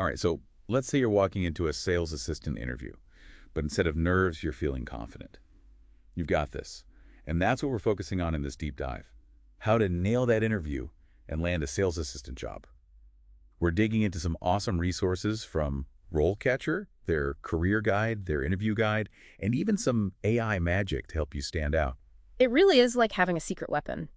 All right, so let's say you're walking into a sales assistant interview, but instead of nerves, you're feeling confident. You've got this. And that's what we're focusing on in this deep dive. How to nail that interview and land a sales assistant job. We're digging into some awesome resources from RoleCatcher, their career guide, their interview guide, and even some AI magic to help you stand out. It really is like having a secret weapon.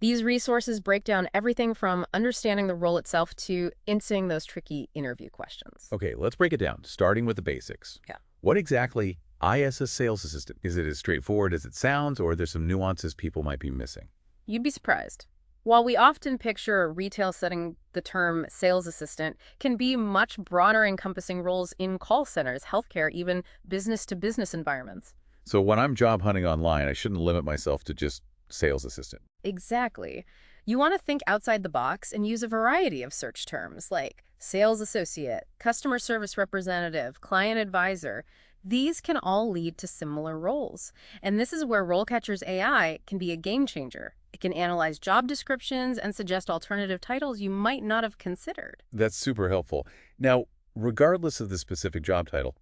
These resources break down everything from understanding the role itself to answering those tricky interview questions. Okay, let's break it down, starting with the basics. Yeah. What exactly is a sales assistant? Is it as straightforward as it sounds, or are there some nuances people might be missing? You'd be surprised. While we often picture a retail setting, the term sales assistant can be much broader, encompassing roles in call centers, healthcare, even business-to-business environments. So when I'm job hunting online, I shouldn't limit myself to just sales assistant. Exactly. You want to think outside the box and use a variety of search terms like sales associate, customer service representative, client advisor. These can all lead to similar roles. And this is where RoleCatcher's AI can be a game changer. It can analyze job descriptions and suggest alternative titles you might not have considered. That's super helpful. Now, regardless of the specific job title,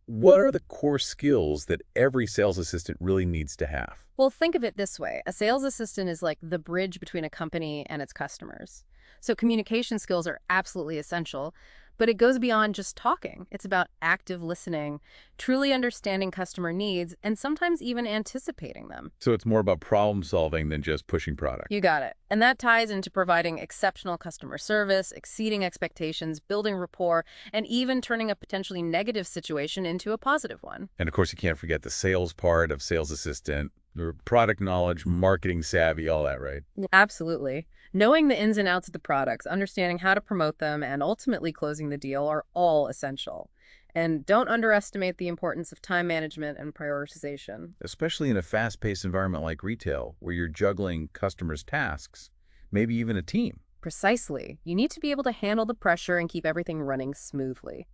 what are the core skills that every sales assistant really needs to have? Well, think of it this way. A sales assistant is like the bridge between a company and its customers. So communication skills are absolutely essential, but it goes beyond just talking. It's about active listening, truly understanding customer needs, and sometimes even anticipating them. So it's more about problem solving than just pushing product. You got it. And that ties into providing exceptional customer service, exceeding expectations, building rapport, and even turning a potentially negative situation into a positive one. And of course, you can't forget the sales part of sales assistant, or product knowledge, marketing savvy, all that, right? Absolutely. Knowing the ins and outs of the products, understanding how to promote them, and ultimately closing the deal are all essential. And don't underestimate the importance of time management and prioritization. Especially in a fast-paced environment like retail, where you're juggling customers' tasks, maybe even a team. Precisely. You need to be able to handle the pressure and keep everything running smoothly.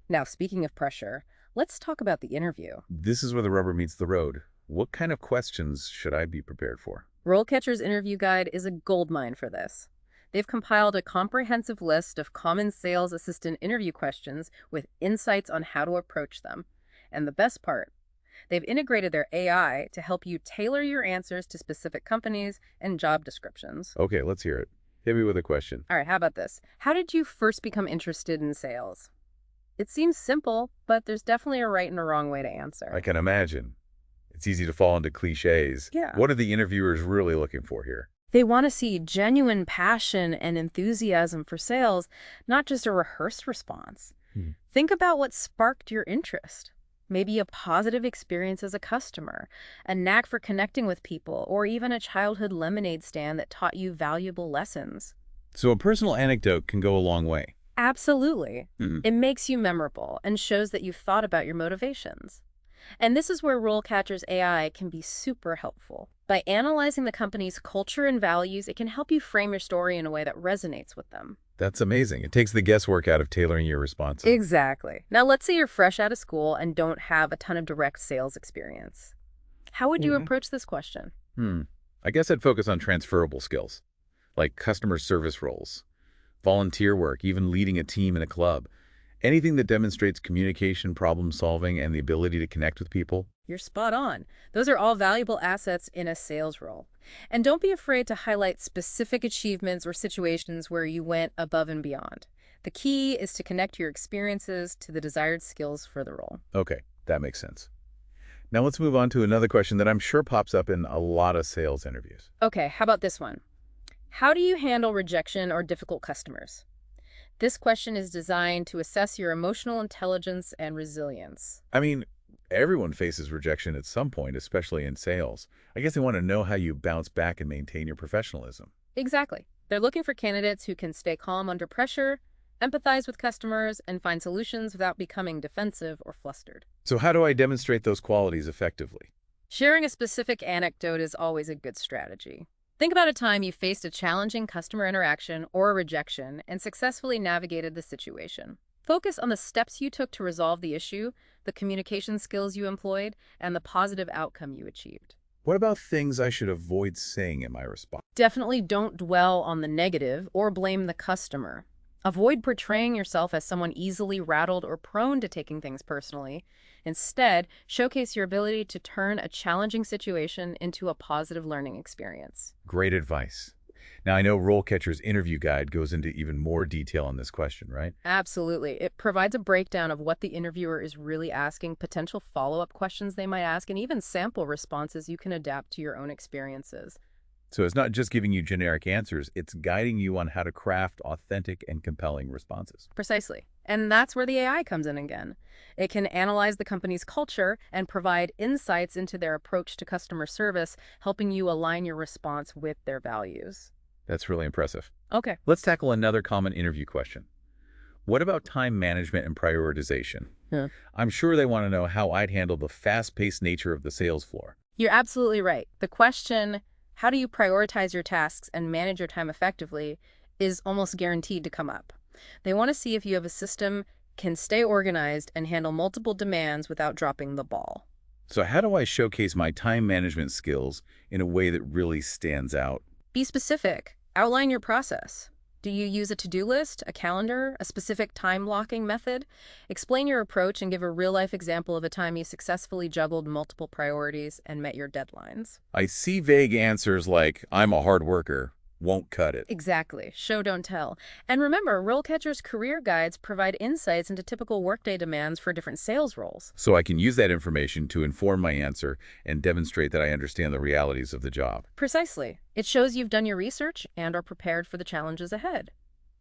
Now, speaking of pressure, let's talk about the interview. This is where the rubber meets the road. What kind of questions should I be prepared for? RoleCatcher's interview guide is a goldmine for this. They've compiled a comprehensive list of common sales assistant interview questions with insights on how to approach them. And the best part, they've integrated their AI to help you tailor your answers to specific companies and job descriptions. Okay, let's hear it. Hit me with a question. All right, how about this? How did you first become interested in sales? It seems simple, but there's definitely a right and a wrong way to answer. I can imagine. It's easy to fall into cliches. Yeah. What are the interviewers really looking for here? They want to see genuine passion and enthusiasm for sales, not just a rehearsed response. Think about what sparked your interest. Maybe a positive experience as a customer, a knack for connecting with people, or even a childhood lemonade stand that taught you valuable lessons. So a personal anecdote can go a long way. Absolutely. It makes you memorable and shows that you've thought about your motivations. And this is where RoleCatcher's AI can be super helpful. By analyzing the company's culture and values, it can help you frame your story in a way that resonates with them. That's amazing. It takes the guesswork out of tailoring your responses. Exactly. Now, let's say you're fresh out of school and don't have a ton of direct sales experience. How would you approach this question? I guess I'd focus on transferable skills, like customer service roles, volunteer work, even leading a team in a club. Anything that demonstrates communication, problem solving, and the ability to connect with people. You're spot on. Those are all valuable assets in a sales role. And don't be afraid to highlight specific achievements or situations where you went above and beyond. The key is to connect your experiences to the desired skills for the role. Okay, that makes sense. Now let's move on to another question that I'm sure pops up in a lot of sales interviews. Okay, how about this one? How do you handle rejection or difficult customers? This question is designed to assess your emotional intelligence and resilience. I mean, everyone faces rejection at some point, especially in sales. I guess they want to know how you bounce back and maintain your professionalism. Exactly. They're looking for candidates who can stay calm under pressure, empathize with customers, and find solutions without becoming defensive or flustered. So how do I demonstrate those qualities effectively? Sharing a specific anecdote is always a good strategy. Think about a time you faced a challenging customer interaction or a rejection and successfully navigated the situation. Focus on the steps you took to resolve the issue, the communication skills you employed, and the positive outcome you achieved. What about things I should avoid saying in my response? Definitely don't dwell on the negative or blame the customer. Avoid portraying yourself as someone easily rattled or prone to taking things personally. Instead, showcase your ability to turn a challenging situation into a positive learning experience. Great advice. Now, I know RoleCatcher's interview guide goes into even more detail on this question, right? Absolutely. It provides a breakdown of what the interviewer is really asking, potential follow-up questions they might ask, and even sample responses you can adapt to your own experiences. So it's not just giving you generic answers, it's guiding you on how to craft authentic and compelling responses. Precisely. And that's where the AI comes in again. It can analyze the company's culture and provide insights into their approach to customer service, helping you align your response with their values. That's really impressive. Okay. Let's tackle another common interview question. What about time management and prioritization? Yeah. I'm sure they want to know how I'd handle the fast-paced nature of the sales floor. You're absolutely right. The question, how do you prioritize your tasks and manage your time effectively, is almost guaranteed to come up. They want to see if you have a system, can stay organized, and handle multiple demands without dropping the ball. So how do I showcase my time management skills in a way that really stands out? Be specific. Outline your process. Do you use a to-do list, a calendar, a specific time blocking method? Explain your approach and give a real-life example of a time you successfully juggled multiple priorities and met your deadlines. I see vague answers like, I'm a hard worker, won't cut it. Exactly. Show, don't tell. And remember, RoleCatcher's career guides provide insights into typical workday demands for different sales roles. So I can use that information to inform my answer and demonstrate that I understand the realities of the job. Precisely. It shows you've done your research and are prepared for the challenges ahead.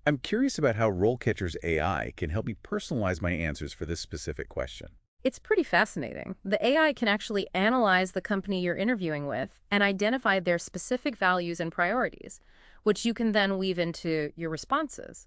I'm curious about how RoleCatcher's AI can help me personalize my answers for this specific question. It's pretty fascinating. The AI can actually analyze the company you're interviewing with and identify their specific values and priorities, which you can then weave into your responses.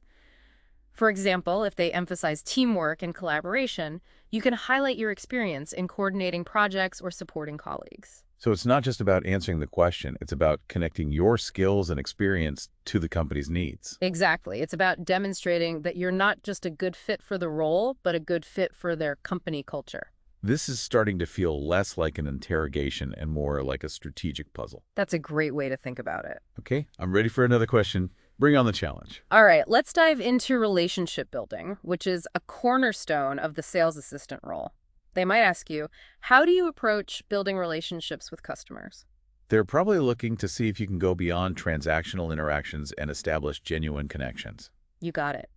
For example, if they emphasize teamwork and collaboration, you can highlight your experience in coordinating projects or supporting colleagues. So it's not just about answering the question, it's about connecting your skills and experience to the company's needs. Exactly. It's about demonstrating that you're not just a good fit for the role, but a good fit for their company culture. This is starting to feel less like an interrogation and more like a strategic puzzle. That's a great way to think about it. Okay, I'm ready for another question. Bring on the challenge. All right, let's dive into relationship building, which is a cornerstone of the sales assistant role. They might ask you, how do you approach building relationships with customers? They're probably looking to see if you can go beyond transactional interactions and establish genuine connections. You got it.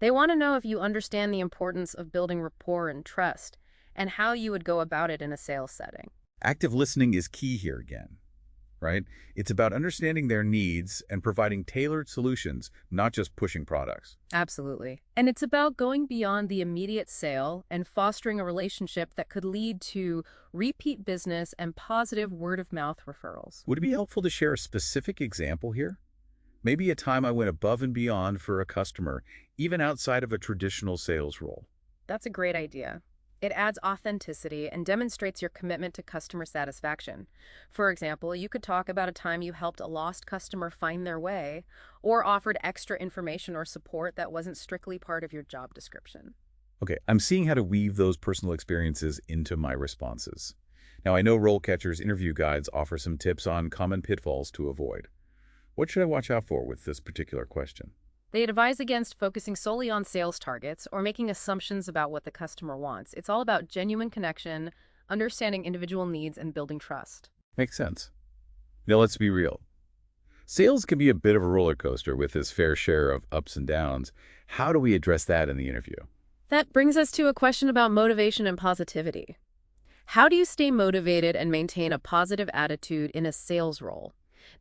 They want to know if you understand the importance of building rapport and trust, and how you would go about it in a sales setting. Active listening is key here again, right? It's about understanding their needs and providing tailored solutions, not just pushing products. Absolutely. And it's about going beyond the immediate sale and fostering a relationship that could lead to repeat business and positive word-of-mouth referrals. Would it be helpful to share a specific example here? Maybe a time I went above and beyond for a customer, even outside of a traditional sales role. That's a great idea. It adds authenticity and demonstrates your commitment to customer satisfaction. For example, you could talk about a time you helped a lost customer find their way, or offered extra information or support that wasn't strictly part of your job description. Okay, I'm seeing how to weave those personal experiences into my responses. Now, I know RoleCatcher's interview guides offer some tips on common pitfalls to avoid. What should I watch out for with this particular question? They advise against focusing solely on sales targets or making assumptions about what the customer wants. It's all about genuine connection, understanding individual needs, and building trust. Makes sense. Now, let's be real. Sales can be a bit of a roller coaster with its fair share of ups and downs. How do we address that in the interview? That brings us to a question about motivation and positivity. How do you stay motivated and maintain a positive attitude in a sales role?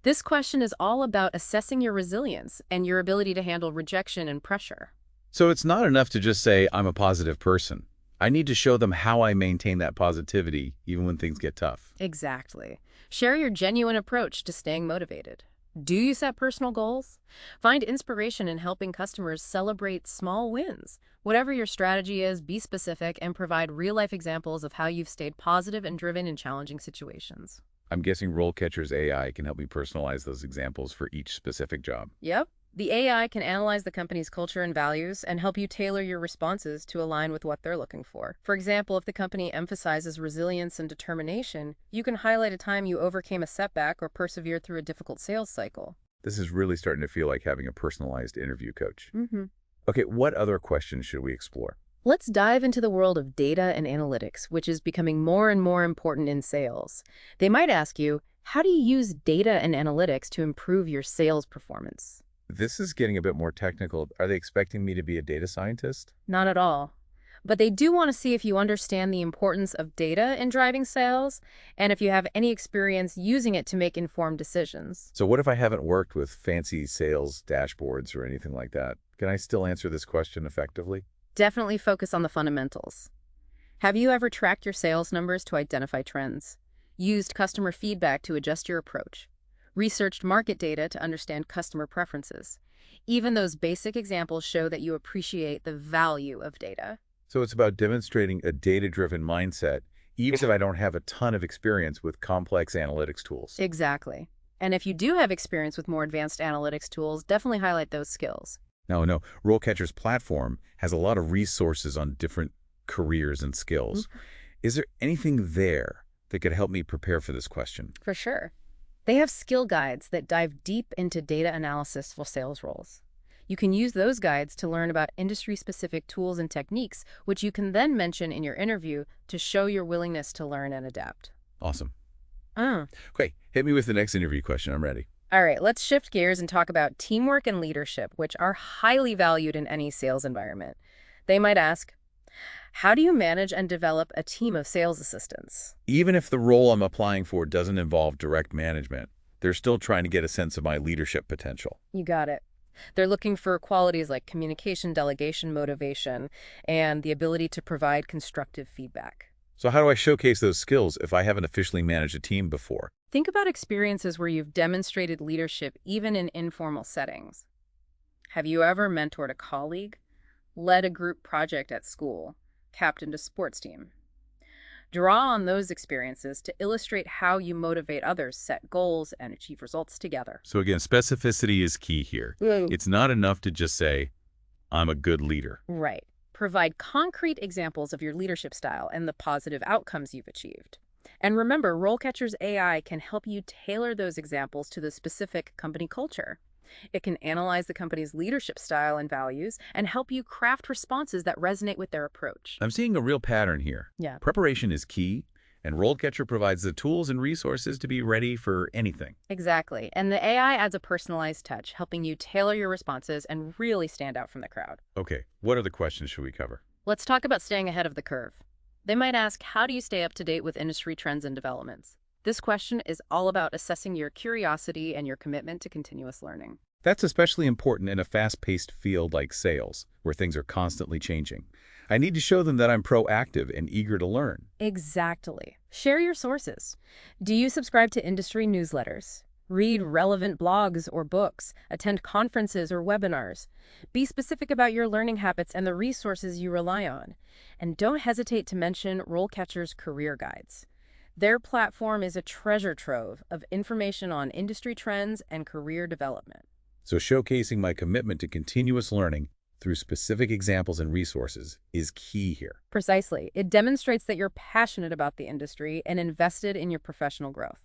This question is all about assessing your resilience and your ability to handle rejection and pressure. So it's not enough to just say, I'm a positive person. I need to show them how I maintain that positivity even when things get tough. Exactly. Share your genuine approach to staying motivated. Do you set personal goals? Find inspiration in helping customers celebrate small wins. Whatever your strategy is, be specific and provide real-life examples of how you've stayed positive and driven in challenging situations. I'm guessing RoleCatcher's AI can help me personalize those examples for each specific job. Yep. The AI can analyze the company's culture and values and help you tailor your responses to align with what they're looking for. For example, if the company emphasizes resilience and determination, you can highlight a time you overcame a setback or persevered through a difficult sales cycle. This is really starting to feel like having a personalized interview coach. Mm-hmm. Okay, what other questions should we explore? Let's dive into the world of data and analytics, which is becoming more and more important in sales. They might ask you, how do you use data and analytics to improve your sales performance? This is getting a bit more technical. Are they expecting me to be a data scientist? Not at all. But they do want to see if you understand the importance of data in driving sales and if you have any experience using it to make informed decisions. So what if I haven't worked with fancy sales dashboards or anything like that? Can I still answer this question effectively? Definitely focus on the fundamentals. Have you ever tracked your sales numbers to identify trends? Used customer feedback to adjust your approach? Researched market data to understand customer preferences? Even those basic examples show that you appreciate the value of data. So it's about demonstrating a data-driven mindset, even if I don't have a ton of experience with complex analytics tools. Exactly. And if you do have experience with more advanced analytics tools, definitely highlight those skills. No, RoleCatcher's platform has a lot of resources on different careers and skills. Is there anything there that could help me prepare for this question? For sure. They have skill guides that dive deep into data analysis for sales roles. You can use those guides to learn about industry-specific tools and techniques, which you can then mention in your interview to show your willingness to learn and adapt. Awesome. Okay, hit me with the next interview question. I'm ready. All right, let's shift gears and talk about teamwork and leadership, which are highly valued in any sales environment. They might ask, how do you manage and develop a team of sales assistants? Even if the role I'm applying for doesn't involve direct management, they're still trying to get a sense of my leadership potential. You got it. They're looking for qualities like communication, delegation, motivation, and the ability to provide constructive feedback. So how do I showcase those skills if I haven't officially managed a team before? Think about experiences where you've demonstrated leadership even in informal settings. Have you ever mentored a colleague, led a group project at school, captained a sports team? Draw on those experiences to illustrate how you motivate others, set goals, and achieve results together. So again, specificity is key here. It's not enough to just say, I'm a good leader. Right. Provide concrete examples of your leadership style and the positive outcomes you've achieved. And remember, RoleCatcher's AI can help you tailor those examples to the specific company culture. It can analyze the company's leadership style and values and help you craft responses that resonate with their approach. I'm seeing a real pattern here. Yeah. Preparation is key, and RoleCatcher provides the tools and resources to be ready for anything. Exactly. And the AI adds a personalized touch, helping you tailor your responses and really stand out from the crowd. Okay, what other questions should we cover? Let's talk about staying ahead of the curve. They might ask, how do you stay up to date with industry trends and developments? This question is all about assessing your curiosity and your commitment to continuous learning. That's especially important in a fast-paced field like sales, where things are constantly changing. I need to show them that I'm proactive and eager to learn. Exactly. Share your sources. Do you subscribe to industry newsletters? Read relevant blogs or books, attend conferences or webinars. Be specific about your learning habits and the resources you rely on. And don't hesitate to mention RoleCatcher's career guides. Their platform is a treasure trove of information on industry trends and career development. So showcasing my commitment to continuous learning through specific examples and resources is key here. Precisely. It demonstrates that you're passionate about the industry and invested in your professional growth.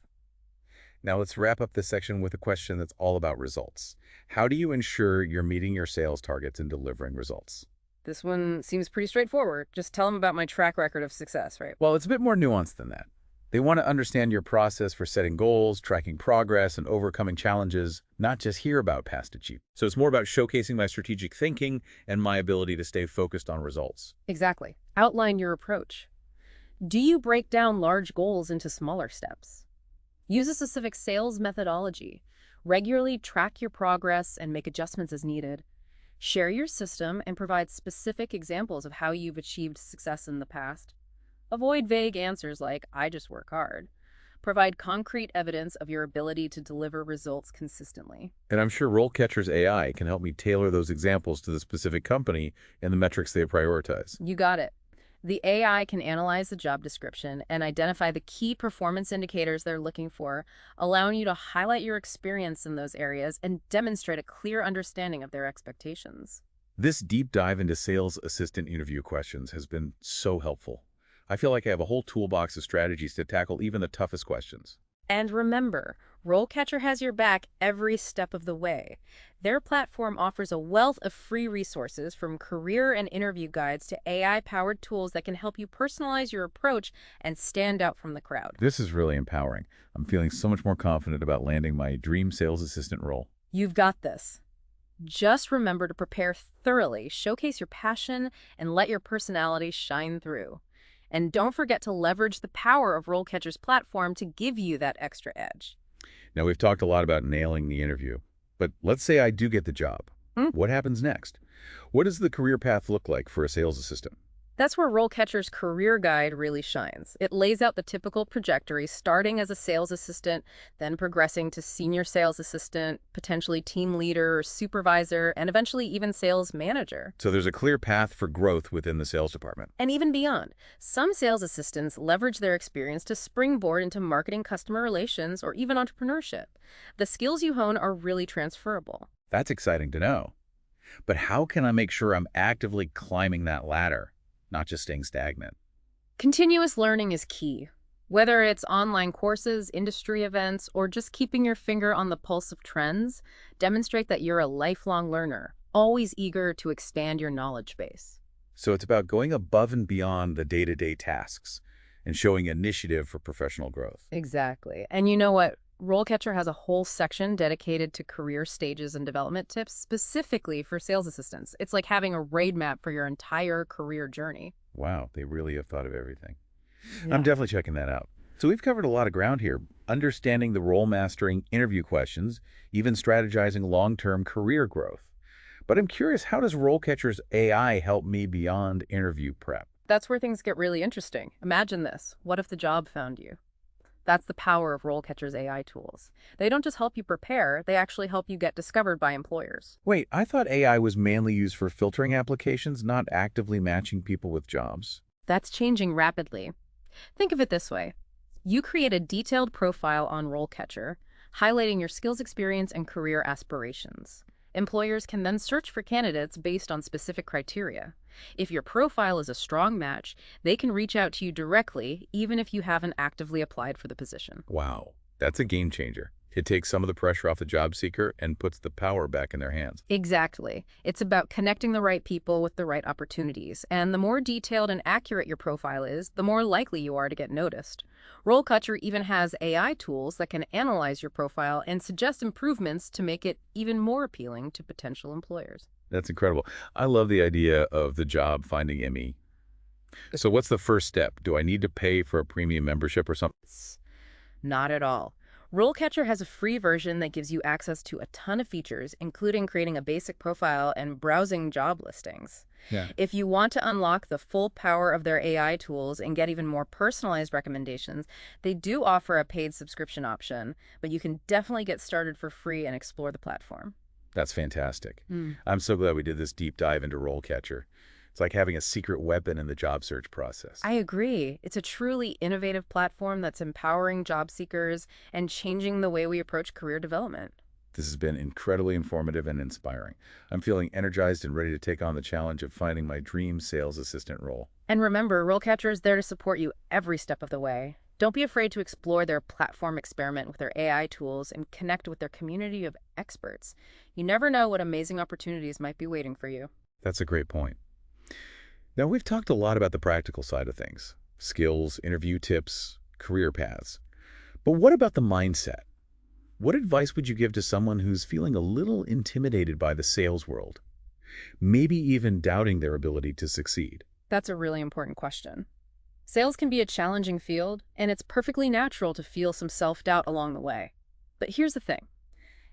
Now let's wrap up this section with a question that's all about results. How do you ensure you're meeting your sales targets and delivering results? This one seems pretty straightforward. Just tell them about my track record of success, right? Well, it's a bit more nuanced than that. They want to understand your process for setting goals, tracking progress, and overcoming challenges, not just hear about past achievements. So it's more about showcasing my strategic thinking and my ability to stay focused on results. Exactly. Outline your approach. Do you break down large goals into smaller steps? Use a specific sales methodology. Regularly track your progress and make adjustments as needed. Share your system and provide specific examples of how you've achieved success in the past. Avoid vague answers like, I just work hard. Provide concrete evidence of your ability to deliver results consistently. And I'm sure RoleCatcher's AI can help me tailor those examples to the specific company and the metrics they prioritize. You got it. The AI can analyze the job description and identify the key performance indicators they're looking for, allowing you to highlight your experience in those areas and demonstrate a clear understanding of their expectations. This deep dive into sales assistant interview questions has been so helpful. I feel like I have a whole toolbox of strategies to tackle even the toughest questions. And remember, RoleCatcher has your back every step of the way. Their platform offers a wealth of free resources from career and interview guides to AI-powered tools that can help you personalize your approach and stand out from the crowd. This is really empowering. I'm feeling so much more confident about landing my dream sales assistant role. You've got this. Just remember to prepare thoroughly, showcase your passion, and let your personality shine through. And don't forget to leverage the power of RoleCatcher's platform to give you that extra edge. Now, we've talked a lot about nailing the interview, but let's say I do get the job. What happens next? What does the career path look like for a sales assistant? That's where RoleCatcher's career guide really shines. It lays out the typical trajectory, starting as a sales assistant, then progressing to senior sales assistant, potentially team leader or supervisor, and eventually even sales manager. So there's a clear path for growth within the sales department. And even beyond. Some sales assistants leverage their experience to springboard into marketing, customer relations, or even entrepreneurship. The skills you hone are really transferable. That's exciting to know. But how can I make sure I'm actively climbing that ladder, not just staying stagnant? Continuous learning is key. Whether it's online courses, industry events, or just keeping your finger on the pulse of trends, demonstrate that you're a lifelong learner, always eager to expand your knowledge base. So it's about going above and beyond the day-to-day tasks and showing initiative for professional growth. Exactly. And you know what? RoleCatcher has a whole section dedicated to career stages and development tips specifically for sales assistants. It's like having a roadmap for your entire career journey. Wow, they really have thought of everything. Yeah. I'm definitely checking that out. So we've covered a lot of ground here, understanding the role mastering interview questions, even strategizing long-term career growth. But I'm curious, how does RoleCatcher's AI help me beyond interview prep? That's where things get really interesting. Imagine this. What if the job found you? That's the power of RoleCatcher's AI tools. They don't just help you prepare, they actually help you get discovered by employers. Wait, I thought AI was mainly used for filtering applications, not actively matching people with jobs. That's changing rapidly. Think of it this way. You create a detailed profile on RoleCatcher, highlighting your skills, experience, and career aspirations. Employers can then search for candidates based on specific criteria. If your profile is a strong match, they can reach out to you directly, even if you haven't actively applied for the position. Wow, that's a game changer. It takes some of the pressure off the job seeker and puts the power back in their hands. Exactly. It's about connecting the right people with the right opportunities. And the more detailed and accurate your profile is, the more likely you are to get noticed. RoleCatcher even has AI tools that can analyze your profile and suggest improvements to make it even more appealing to potential employers. That's incredible. I love the idea of the job finding Emmy. So what's the first step? Do I need to pay for a premium membership or something? Not at all. RoleCatcher has a free version that gives you access to a ton of features, including creating a basic profile and browsing job listings. Yeah. If you want to unlock the full power of their AI tools and get even more personalized recommendations, they do offer a paid subscription option, but you can definitely get started for free and explore the platform. That's fantastic. I'm so glad we did this deep dive into RoleCatcher. It's like having a secret weapon in the job search process. I agree. It's a truly innovative platform that's empowering job seekers and changing the way we approach career development. This has been incredibly informative and inspiring. I'm feeling energized and ready to take on the challenge of finding my dream sales assistant role. And remember, RoleCatcher is there to support you every step of the way. Don't be afraid to explore their platform, experiment with their AI tools, and connect with their community of experts. You never know what amazing opportunities might be waiting for you. That's a great point. Now, we've talked a lot about the practical side of things, skills, interview tips, career paths. But what about the mindset? What advice would you give to someone who's feeling a little intimidated by the sales world, maybe even doubting their ability to succeed? That's a really important question. Sales can be a challenging field, and it's perfectly natural to feel some self-doubt along the way. But here's the thing.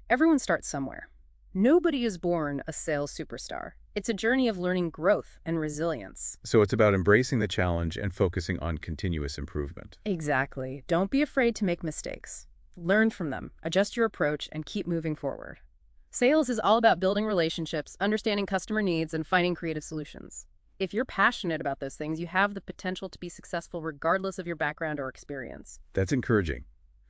Everyone starts somewhere. Nobody is born a sales superstar. It's a journey of learning growth and resilience. So it's about embracing the challenge and focusing on continuous improvement. Exactly. Don't be afraid to make mistakes. Learn from them, adjust your approach, and keep moving forward. Sales is all about building relationships, understanding customer needs, and finding creative solutions. If you're passionate about those things, you have the potential to be successful regardless of your background or experience. That's encouraging.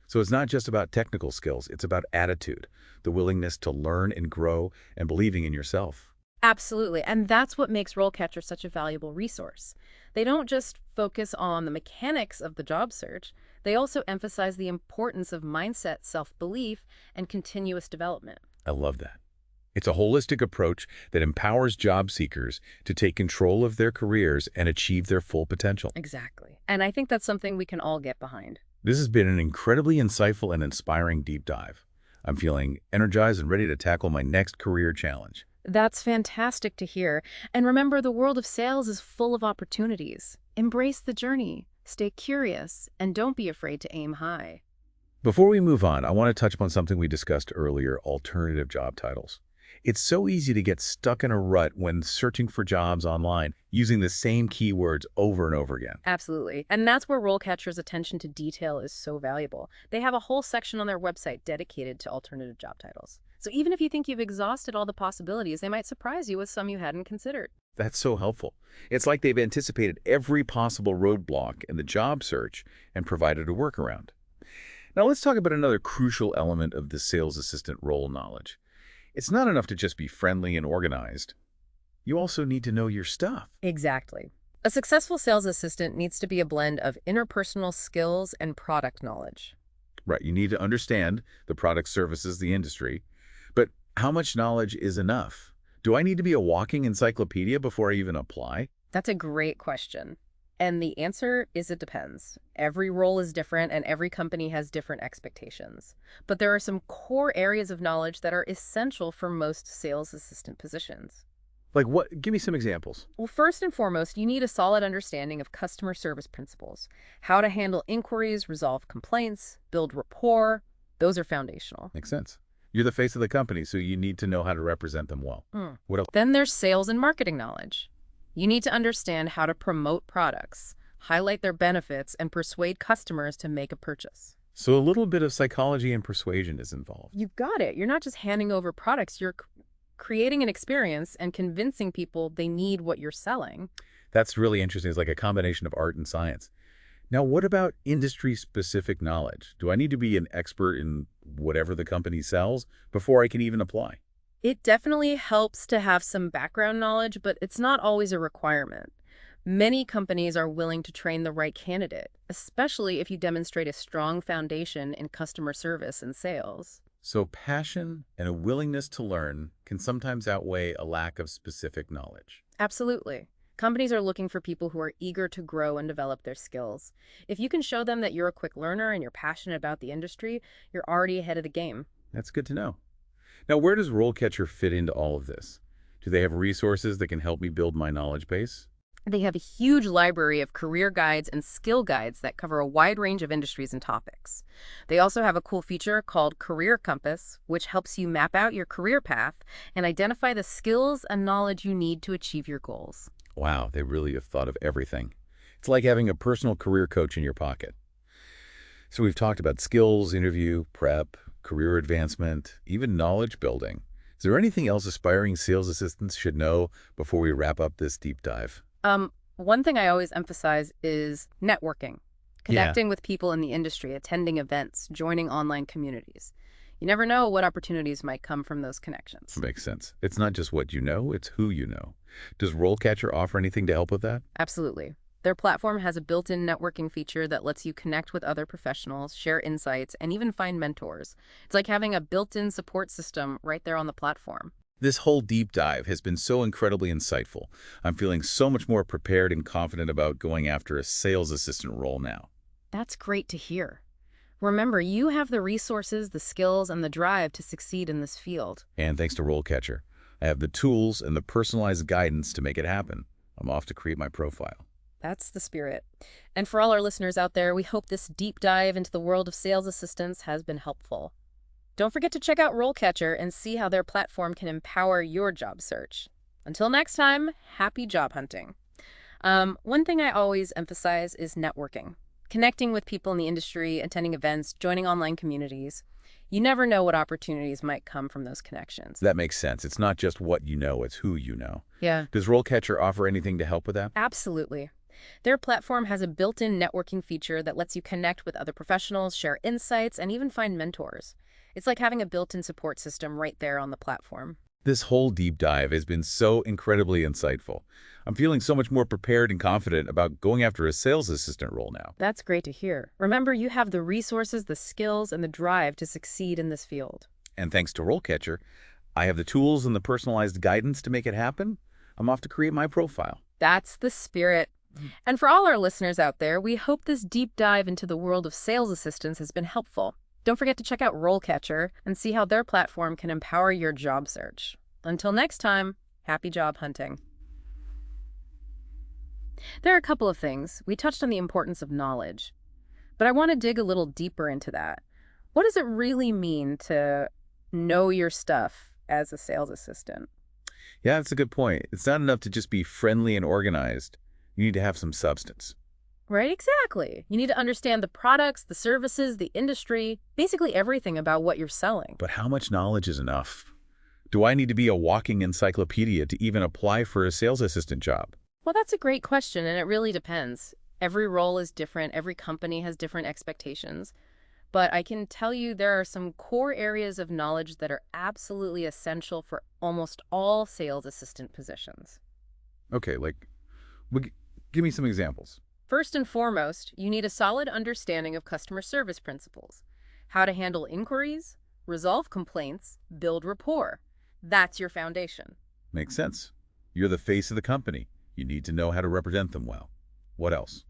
So it's not just about technical skills, it's about attitude, the willingness to learn and grow, and believing in yourself. Absolutely. And that's what makes RoleCatcher such a valuable resource. They don't just focus on the mechanics of the job search, they also emphasize the importance of mindset, self-belief, and continuous development. I love that. It's a holistic approach that empowers job seekers to take control of their careers and achieve their full potential. Exactly. And I think that's something we can all get behind. This has been an incredibly insightful and inspiring deep dive. I'm feeling energized and ready to tackle my next career challenge. That's fantastic to hear. And remember, the world of sales is full of opportunities. Embrace the journey, stay curious, and don't be afraid to aim high. Before we move on, I want to touch upon something we discussed earlier, alternative job titles. It's so easy to get stuck in a rut when searching for jobs online, using the same keywords over and over again. Absolutely. And that's where RoleCatcher's attention to detail is so valuable. They have a whole section on their website dedicated to alternative job titles. So even if you think you've exhausted all the possibilities, they might surprise you with some you hadn't considered. That's so helpful. It's like they've anticipated every possible roadblock in the job search and provided a workaround. Now let's talk about another crucial element of the sales assistant role: knowledge. It's not enough to just be friendly and organized. You also need to know your stuff. Exactly. A successful sales assistant needs to be a blend of interpersonal skills and product knowledge. Right, you need to understand the product, services, the industry. But how much knowledge is enough? Do I need to be a walking encyclopedia before I even apply? That's a great question. And the answer is it depends. Every role is different and every company has different expectations. But there are some core areas of knowledge that are essential for most sales assistant positions. Like what? Give me some examples. Well, first and foremost, you need a solid understanding of customer service principles, how to handle inquiries, resolve complaints, build rapport. Those are foundational. Makes sense. You're the face of the company, so you need to know how to represent them well. What else? Then there's sales and marketing knowledge. You need to understand how to promote products, highlight their benefits, and persuade customers to make a purchase. So a little bit of psychology and persuasion is involved. You got it. You're not just handing over products, you're creating an experience and convincing people they need what you're selling. That's really interesting. It's like a combination of art and science. Now, what about industry-specific knowledge? Do I need to be an expert in whatever the company sells before I can even apply? It definitely helps to have some background knowledge, but it's not always a requirement. Many companies are willing to train the right candidate, especially if you demonstrate a strong foundation in customer service and sales. So passion and a willingness to learn can sometimes outweigh a lack of specific knowledge. Absolutely. Companies are looking for people who are eager to grow and develop their skills. If you can show them that you're a quick learner and you're passionate about the industry, you're already ahead of the game. That's good to know. Now, where does RoleCatcher fit into all of this? Do they have resources that can help me build my knowledge base? They have a huge library of career guides and skill guides that cover a wide range of industries and topics. They also have a cool feature called Career Compass, which helps you map out your career path and identify the skills and knowledge you need to achieve your goals. Wow, they really have thought of everything. It's like having a personal career coach in your pocket. So we've talked about skills, interview, prep, career advancement, even knowledge building. Is there anything else aspiring sales assistants should know before we wrap up this deep dive? One thing I always emphasize is networking, connecting with people in the industry, attending events, joining online communities. You never know what opportunities might come from those connections. Makes sense. It's not just what you know, it's who you know. Does RoleCatcher offer anything to help with that? Absolutely. Their platform has a built-in networking feature that lets you connect with other professionals, share insights, and even find mentors. It's like having a built-in support system right there on the platform. This whole deep dive has been so incredibly insightful. I'm feeling so much more prepared and confident about going after a sales assistant role now. That's great to hear. Remember, you have the resources, the skills, and the drive to succeed in this field. And thanks to RoleCatcher, I have the tools and the personalized guidance to make it happen. I'm off to create my profile. That's the spirit. And for all our listeners out there, we hope this deep dive into the world of sales assistants has been helpful. Don't forget to check out RoleCatcher and see how their platform can empower your job search. Until next time, happy job hunting. One thing I always emphasize is networking. Connecting with people in the industry, attending events, joining online communities. You never know what opportunities might come from those connections. That makes sense. It's not just what you know, it's who you know. Yeah. Does RoleCatcher offer anything to help with that? Absolutely. Their platform has a built-in networking feature that lets you connect with other professionals, share insights, and even find mentors. It's like having a built-in support system right there on the platform. This whole deep dive has been so incredibly insightful. I'm feeling so much more prepared and confident about going after a sales assistant role now. That's great to hear. Remember, you have the resources, the skills, and the drive to succeed in this field. And thanks to RoleCatcher, I have the tools and the personalized guidance to make it happen. I'm off to create my profile. That's the spirit. And for all our listeners out there, we hope this deep dive into the world of sales assistants has been helpful. Don't forget to check out RoleCatcher and see how their platform can empower your job search. Until next time, happy job hunting. There are a couple of things. We touched on the importance of knowledge, but I want to dig a little deeper into that. What does it really mean to know your stuff as a sales assistant? Yeah, that's a good point. It's not enough to just be friendly and organized. You need to have some substance. Right, exactly. You need to understand the products, the services, the industry, basically everything about what you're selling. But how much knowledge is enough? Do I need to be a walking encyclopedia to even apply for a sales assistant job? Well, that's a great question, and it really depends. Every role is different. Every company has different expectations. But I can tell you there are some core areas of knowledge that are absolutely essential for almost all sales assistant positions. Okay, give me some examples. First and foremost, you need a solid understanding of customer service principles, how to handle inquiries, resolve complaints, build rapport. That's your foundation. Makes sense. You're the face of the company. You need to know how to represent them well. What else?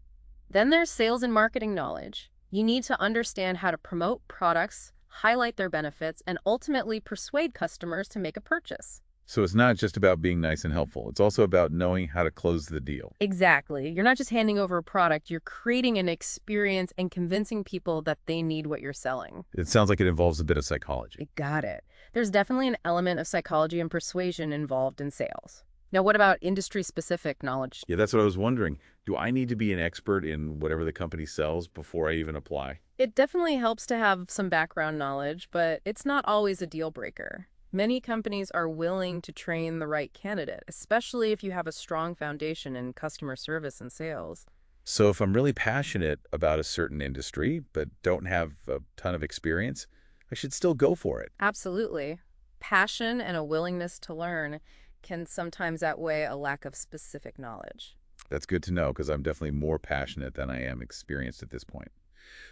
Then there's sales and marketing knowledge. You need to understand how to promote products, highlight their benefits, and ultimately persuade customers to make a purchase. So it's not just about being nice and helpful. It's also about knowing how to close the deal. Exactly. You're not just handing over a product, you're creating an experience and convincing people that they need what you're selling. It sounds like it involves a bit of psychology. You got it. There's definitely an element of psychology and persuasion involved in sales. Now, what about industry-specific knowledge? Yeah, that's what I was wondering. Do I need to be an expert in whatever the company sells before I even apply? It definitely helps to have some background knowledge, but it's not always a deal breaker. Many companies are willing to train the right candidate, especially if you have a strong foundation in customer service and sales. So if I'm really passionate about a certain industry, but don't have a ton of experience, I should still go for it. Absolutely. Passion and a willingness to learn can sometimes outweigh a lack of specific knowledge. That's good to know because I'm definitely more passionate than I am experienced at this point.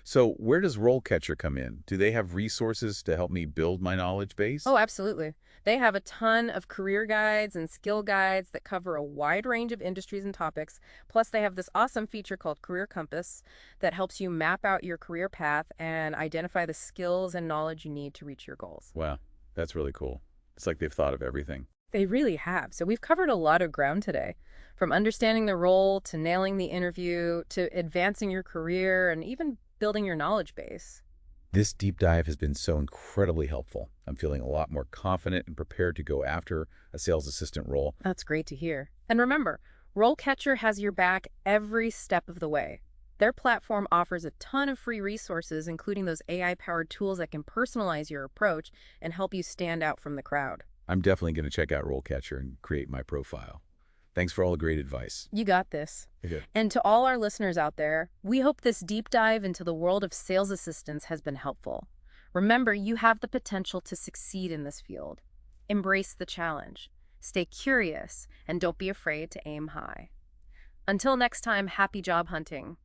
So where does RoleCatcher come in? Do they have resources to help me build my knowledge base? Oh, absolutely. They have a ton of career guides and skill guides that cover a wide range of industries and topics. Plus, they have this awesome feature called Career Compass that helps you map out your career path and identify the skills and knowledge you need to reach your goals. Wow, that's really cool. It's like they've thought of everything. They really have. So we've covered a lot of ground today, from understanding the role to nailing the interview to advancing your career and even building your knowledge base. This deep dive has been so incredibly helpful. I'm feeling a lot more confident and prepared to go after a sales assistant role. That's great to hear. And remember, RoleCatcher has your back every step of the way. Their platform offers a ton of free resources, including those AI-powered tools that can personalize your approach and help you stand out from the crowd. I'm definitely going to check out RoleCatcher and create my profile. Thanks for all the great advice. You got this. Okay. And to all our listeners out there, we hope this deep dive into the world of sales assistants has been helpful. Remember, you have the potential to succeed in this field. Embrace the challenge. Stay curious, and don't be afraid to aim high. Until next time, happy job hunting.